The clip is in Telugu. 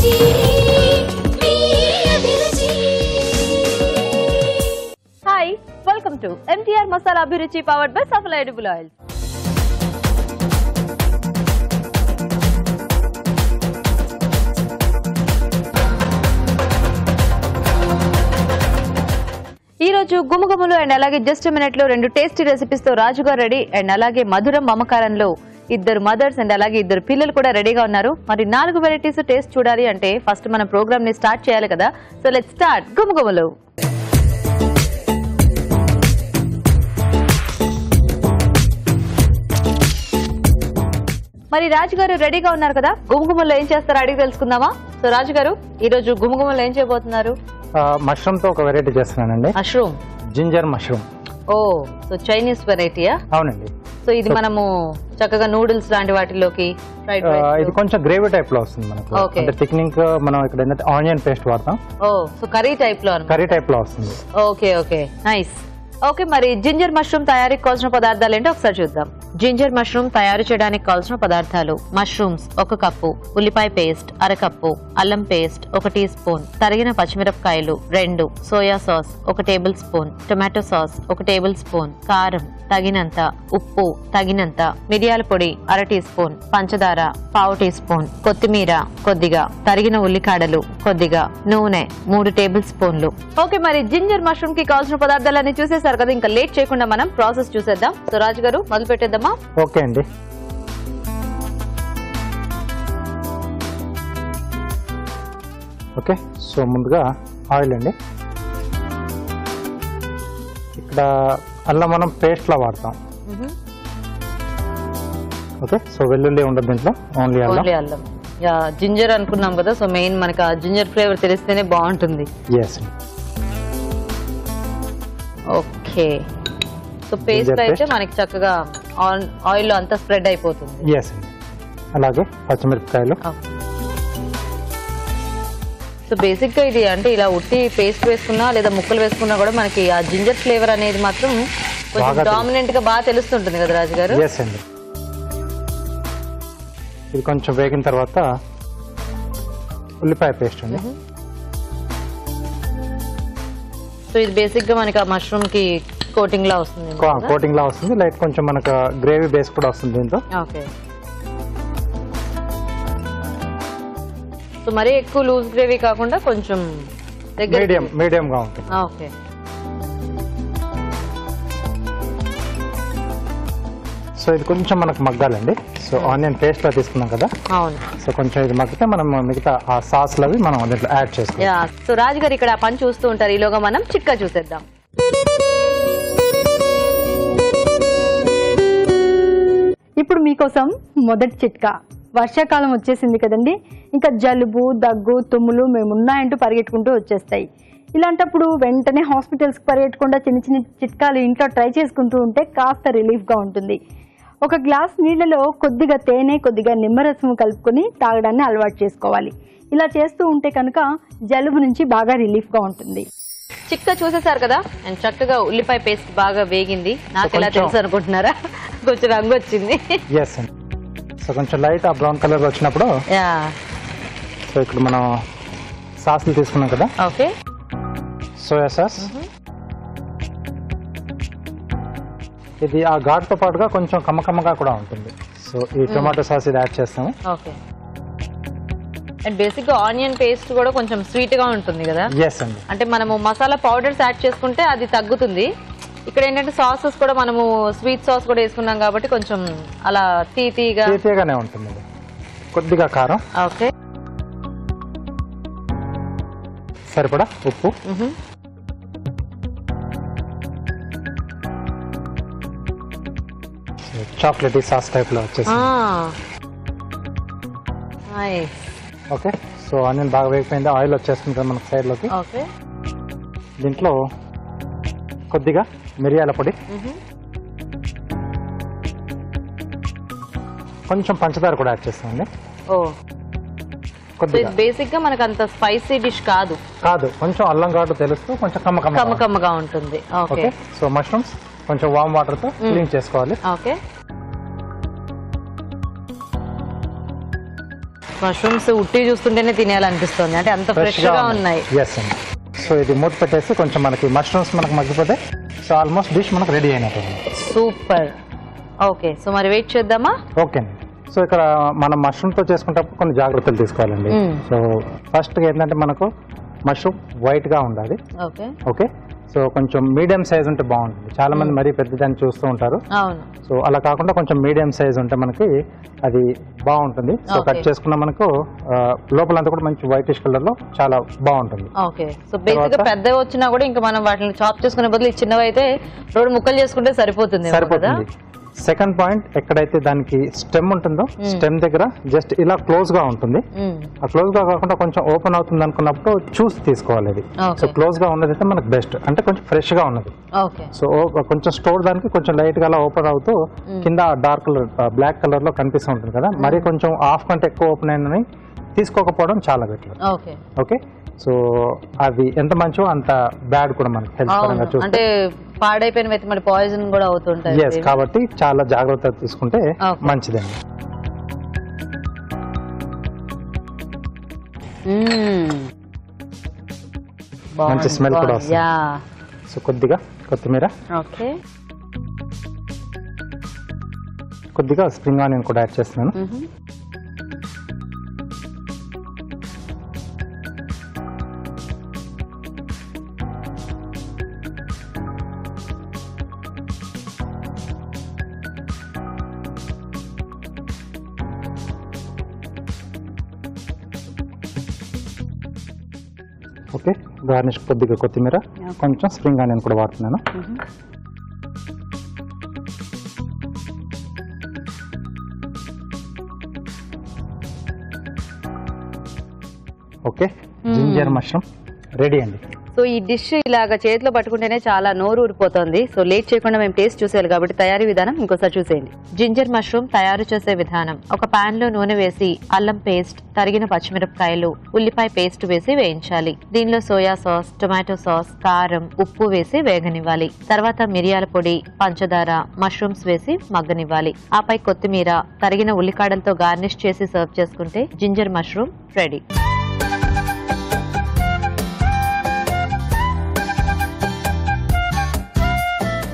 Hi, welcome to MTR Masala Abhiruchi powered by Safala Edible Oils. ఈ రోజు గుమగుమలు అండ్ అలాగే జస్ట్ మినిట్ లో రెండు టేస్టీ రెసిపీస్ తో రాజుగారు రెడీ అండ్ అలాగే మధురం మమకారంలో ఇద్దరు మదర్స్ అండ్ అలాగే ఇద్దరు పిల్లలు కూడా రెడీగా ఉన్నారు. మరి 4 వెరైటీస్ టేస్ట్ చూడాలి అంటే ఫస్ట్ మనం ప్రోగ్రామ్ ని స్టార్ట్ చేయాలి కదా. సో లెట్స్ స్టార్ట్ గుమగుమలు. మరి రాజుగారు రెడీగా ఉన్నారు కదా, గుమగుమల్లో ఏం చేస్తారో అడిగి తెలుసుకుందామా. సో రాజుగారు ఈ రోజు గుమగుమల్లో ఏం చేయబోతున్నారు? మష్రూమ్ తో ఒక వెరైటీ చేస్తున్నానండి. Mushroom, ginger mushroom. Oh, so Chinese వెరైటీయా? అవునండి. సో ఇది మనము చక్కగా నూడిల్స్ లాంటి వాటిలోకి ఇది కొంచెం గ్రేవీ టైప్ లో వస్తుంది మనకు. అంటే టెక్నిక్ మనం ఇక్కడ ఏంటంటే ఆనియన్ పేస్ట్ వాడతాం. ఓ, సో కర్రీ టైప్ లో వస్తుంది. Okay okay, nice. ఓకే, మరి జింజర్ మష్రూమ్ తయారీకి కావాల్సిన పదార్థాలు ఏంటో ఒకసారి చూద్దాం. జింజర్ మష్రూమ్ తయారు చేయడానికి కావాల్సిన పదార్థాలు: మష్రూమ్స్ 1 కప్పు, ఉల్లిపాయ పేస్ట్ 1/2 కప్పు, అల్లం పేస్ట్ 1 టీ స్పూన్, తరిగిన పచ్చిమిరపకాయలు 2, soya sauce 1 table spoon, tomato sauce 1 table spoon, కారం తగినంత, ఉప్పు తగినంత, మిరియాల పొడి 1/2 టీ స్పూన్, పంచదార 1/2 టీ స్పూన్, కొత్తిమీర కొద్దిగా, తరిగిన ఉల్లికాడలు కొద్దిగా, నూనె 3 టేబుల్ స్పూన్లు. ఓకే, మరి జింజర్ మష్రూమ్ కి కావాల్సిన పదార్థాలన్నీ చూసేసారు కదా, ఇంకా లేట్ చేయకుండా మనం ప్రాసెస్ చూసేద్దాం. సో రాజు గారు మొదలు పెట్టేద్దామా? ఓకే అండి. ఓకే, సో ముందుగా ఆయిల్ అండి. ఇక్కడ అల్లం మనం పేస్ట్ లా వాడతాం. ఓకే, సో వెల్లుల్లి ఉండదు దీంట్లో, ఓన్లీ అల్లం. జింజర్ అనుకున్నాం కదా, సో మెయిన్ మనకి ఆ జింజర్ ఫ్లేవర్ తెలిస్తేనే బాగుంటుంది. ఓకే, సో పేస్ట్ అయితే మనకి చక్కగా ఆయిల్ లో అంతా స్ప్రెడ్ అయిపోతుంది. అలాగే పచ్చిమిరపకాయలు. సో బేసిక్ గా ఇది అంటే ఇలా ఉట్టి పేస్ట్ వేసుకున్నా లేదా ముక్కలు వేసుకున్నా కూడా మనకి ఆ జింజర్ ఫ్లేవర్ అనేది మాత్రం కొంచెం డామినెంట్ గా బాగా తెలుస్తుంటుంది కదా రాజు గారు. ఇది కొంచెం వేగిన తర్వాత ఉల్లిపాయ పేస్ట్ అండి. సో ఇది బేసిక్ గా మనకి ఆ మష్రూమ్ కి కోటింగ్ లా వస్తుంది. లైట్ కొంచెం మనకు గ్రేవీ బేస్ కూడా వస్తుంది దీంతో. ఓకే, సో మరీ ఎక్కువ లూజ్ గ్రేవీ కాకుండా కొంచెం మీడియం గా ఉంటుంది. ఓకే, సో ఇది కొంచెం మనకు మగ్గాలండి. సో ఆనియన్ పేస్ట్ లా తీసుకున్నాం కదా. అవును. సో కొంచెం ఇది మగ్గితే మనం మిగతా ఆ సాస్ లవి మనం దీంట్లో యాడ్ చేసుకోవాలి. సో రాజు గారు ఇక్కడ పని చూస్తూ ఉంటారు, ఈలోగా మనం చిట్కా చూసేద్దాం. ఇప్పుడు మీకోసం మొదటి చిట్కా. వర్షాకాలం వచ్చేసింది కదండి, ఇంకా జలుబు దగ్గు తుమ్ములు మేమున్నాయంటూ పరిగెట్టుకుంటూ వచ్చేస్తాయి. ఇలాంటప్పుడు వెంటనే హాస్పిటల్స్కి పరిగెట్టకుండా చిన్న చిన్న చిట్కాలు ఇంట్లో ట్రై చేసుకుంటూ ఉంటే కాస్త రిలీఫ్గా ఉంటుంది. ఒక గ్లాస్ నీళ్లలో కొద్దిగా తేనె కొద్దిగా నిమ్మరసం కలుపుకొని తాగడాన్ని అలవాటు చేసుకోవాలి. ఇలా చేస్తూ ఉంటే కనుక జలుబు నుంచి బాగా రిలీఫ్గా ఉంటుంది. చిట్కా చూసేసారు కదా, అండ్ చక్కగా ఉల్లిపాయ పేస్ట్ బాగా వేగింది. నాకు ఎలా తెలుసు అనుకుంటున్నారా? కొంచెం రంగు వచ్చింది. సో కొంచెం లైట్ ఆ బ్రౌన్ కలర్ వచ్చినప్పుడు సో ఇక్కడ మనం సాసులు తీసుకున్నాం కదా. Okay, soya sauce. ఇది ఆ ఘాటుతో పాటుగా కొంచెం కమ్మకమ్మగా కూడా ఉంటుంది. సో ఈ టొమాటో సాస్ ఇది యాడ్ చేస్తాము. ఓకే, అండ్ బేసిక్ గా ఆనియన్ పేస్ట్ కూడా కొంచెం స్వీట్ గా ఉంటుంది కదా. అంటే మనము మసాలా పౌడర్స్ యాడ్ చేసుకుంటే అది తగ్గుతుంది. ఇక్కడ ఏంటంటే సాసెస్ కూడా మనము స్వీట్ సాస్ కూడా వేసుకున్నాం కాబట్టి కొంచెం అలా తీయగానే ఉంటుంది. కొద్దిగా కారం. ఓకే, సరిపడా ఉప్పు. చాక్లెట్ సాస్ టైప్ లో వచ్చేసి. ఓకే, సో ఆనియన్ బాగా వేగిపోయింది, ఆయిల్ వచ్చేస్తుంది కదా మనకు సైడ్ లోకి. ఓకే, దీంట్లో కొద్దిగా మిరియాల పొడి, కొంచెం పంచదార కూడా యాడ్ చేస్తామండి. బేసిక్ గా మనకు అంత స్పైసీ డిష్ కాదు, కొంచెం అల్లం ఘాటు తెలుస్తూ కొంచెం కమ్మకమ్మగా ఉంటుంది. ఓకే, సో మష్రూమ్స్ కొంచెం వామ్ వాటర్ తో క్లీన్ చేసుకోవాలి. ఓకే, మష్రూమ్స్ ఉట్టి చూస్తుంటేనే తినేయాలనిపిస్తుంది, అంటే అంత ఫ్రెష్ గా ఉన్నాయి. ఎస్ అండి. సో ఇది మూత పెట్టేసి కొంచెం మనకి మష్రూమ్స్ మనకు మగ్గిపోతే సో ఆల్మోస్ట్ డిష్ మనకు రెడీ అయినట్టుంది. సూపర్. ఓకే, సో మరి వెయిట్ చేద్దామా? ఓకే అండి. సో ఇక్కడ మనం మష్రూమ్తో చేసుకుంటప్పుడు కొన్ని జాగ్రత్తలు తీసుకోవాలండి. సో ఫస్ట్ ఏంటంటే మనకు మష్రూమ్ వైట్గా ఉండాలి. Okay okay. సో కొంచెం మీడియం సైజ్ ఉంటే బాగుంటుంది. చాలా మంది మరీ పెద్దదాన్ని చూస్తూ ఉంటారు. అవును. సో అలా కాకుండా కొంచెం మీడియం సైజ్ ఉంటే మనకి అది బాగుంటుంది. సో కట్ చేసుకున్న మనకు లోపలంతా కూడా మంచి వైటిష్ కలర్ లో చాలా బాగుంటుంది. ఓకే. సో బేసిక్ గా పెద్దవి వచ్చినా కూడా ఇంకా మనం వాటిని చాప్ చేసుకునే బదులు చిన్నవి అయితే 2 ముక్కలు చేసుకుంటే సరిపోతుంది. సెకండ్ పాయింట్, ఎక్కడైతే దానికి స్టెమ్ ఉంటుందో స్టెమ్ దగ్గర జస్ట్ ఇలా క్లోజ్ గా ఉంటుంది. ఆ క్లోజ్ గా కాకుండా కొంచెం ఓపెన్ అవుతుంది అనుకున్నప్పుడు చూసి తీసుకోవాలి అది. సో క్లోజ్ గా ఉన్నది అయితే మనకు బెస్ట్, అంటే కొంచెం ఫ్రెష్ గా ఉన్నది. సో కొంచెం స్టోర్ దానికి కొంచెం లైట్ గా అలా ఓపెన్ అవుతూ కింద డార్క్ కలర్ బ్లాక్ కలర్ లో కనిపిస్తూ ఉంటుంది కదా, మరి కొంచెం హాఫ్ కంటే ఎక్కువ ఓపెన్ అయినని తీసుకోకపోవడం చాలా బెటర్. ఓకే. సో అవి ఎంత మంచో అంత బ్యాడ్ కూడా మనకి హెల్త్ పరంగా చూస్తే, అంటే పాడైపోయిన మళ్ళీ పాయిజన్ కూడా అవుతుంటాయి. yes, కాబట్టి చాలా జాగ్రత్తగా తీసుకుంటే మంచిదండి. మంచి స్మెల్ కూడా వస్తుంది. సో కొద్దిగా కొత్తిమీర, ఓకే, కొద్దిగా స్ప్రింగ్ ఆనియన్ కూడా యాడ్ చేస్తున్నాను. ఓకే. గార్నిష్ కొద్దిగా కొత్తిమీర, కొంచెం స్ప్రింగ్ ఆనియన్ కూడా వాడుతున్నాను. ఓకే, జింజర్ మష్రూమ్ రెడీ అండి. సో ఈ డిష్ ఇలాగా చేతిలో పట్టుకుంటేనే చాలా నోరు ఊరిపోతుంది. సో లేట్ చేయకుండా మేము టేస్ట్ చూసేయాలి కాబట్టి తయారీ విధానం ఇంకోసారి చూసేయండి. జింజర్ మష్రూమ్ తయారు చేసే విధానం: ఒక పాన్ లో నూనె వేసి అల్లం పేస్ట్, తరిగిన పచ్చిమిరపకాయలు, ఉల్లిపాయ పేస్ట్ వేసి వేయించాలి. దీనిలో సోయా సాస్, టొమాటో సాస్, కారం, ఉప్పు వేసి వేగనివ్వాలి. తర్వాత మిరియాల పొడి, పంచదార, మష్రూమ్స్ వేసి మగ్గనివ్వాలి. ఆపై కొత్తిమీర, తరిగిన ఉల్లికాడలతో గార్నిష్ చేసి సర్వ్ చేసుకుంటే జింజర్ మష్రూమ్ రెడీ.